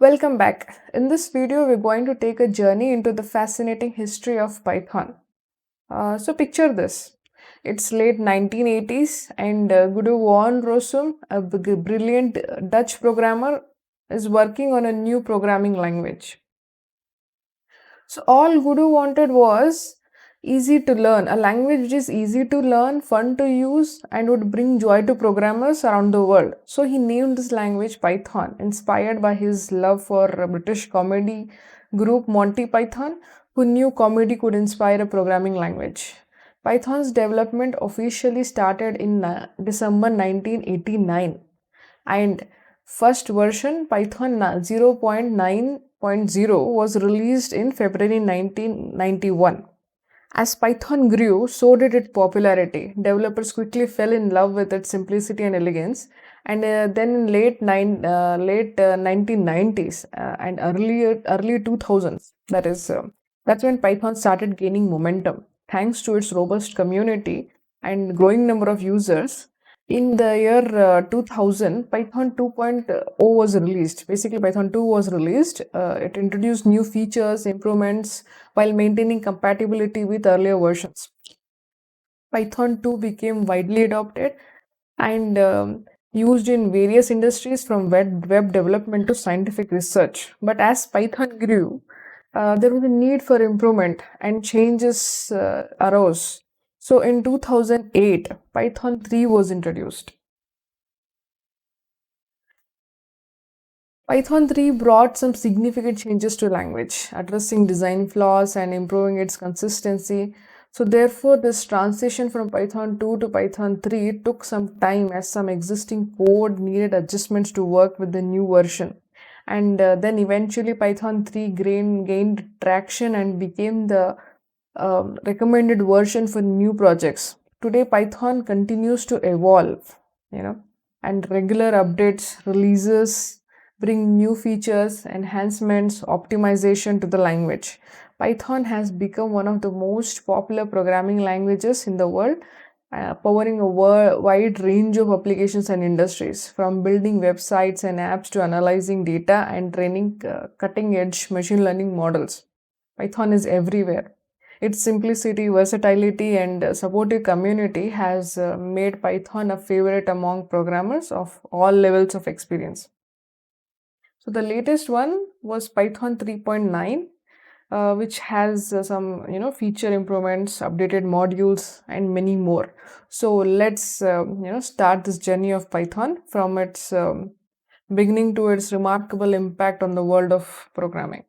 Welcome back. In this video, we're going to take a journey into the fascinating history of Python. So picture this. It's late 1980s and Guido van Rossum, a brilliant Dutch programmer, is working on a new programming language. So all Guido wanted was easy to learn, a language which is easy to learn, fun to use, and would bring joy to programmers around the world. So he named this language Python, inspired by his love for a British comedy group Monty Python, who knew comedy could inspire a programming language. Python's development officially started in December 1989, and first version Python 0.9.0 was released in February 1991. As Python grew, so did its popularity. Developers quickly fell in love with its simplicity and elegance. And then in late 1990s and early 2000s, that's when Python started gaining momentum. Thanks to its robust community and growing number of users, in the year 2000, Python 2.0 was released. Basically, Python 2 was released. It introduced new features, improvements, while maintaining compatibility with earlier versions. Python 2 became widely adopted and used in various industries from web development to scientific research. But as Python grew, there was a need for improvement and changes arose. So in 2008, Python 3 was introduced. Python 3 brought some significant changes to language, addressing design flaws and improving its consistency. So therefore, this transition from Python 2 to Python 3 took some time as some existing code needed adjustments to work with the new version. And then eventually Python 3 gained traction and became the recommended version for new projects. Today, Python continues to evolve, and regular updates, releases bring new features, enhancements, optimization to the language. Python has become one of the most popular programming languages in the world, powering a wide range of applications and industries, from building websites and apps to analyzing data and training cutting-edge machine learning models. Python is everywhere. Its simplicity, versatility, and supportive community has made Python a favorite among programmers of all levels of experience. So the latest one was Python 3.9, which has some feature improvements, updated modules, and many more. So let's start this journey of Python from its beginning to its remarkable impact on the world of programming.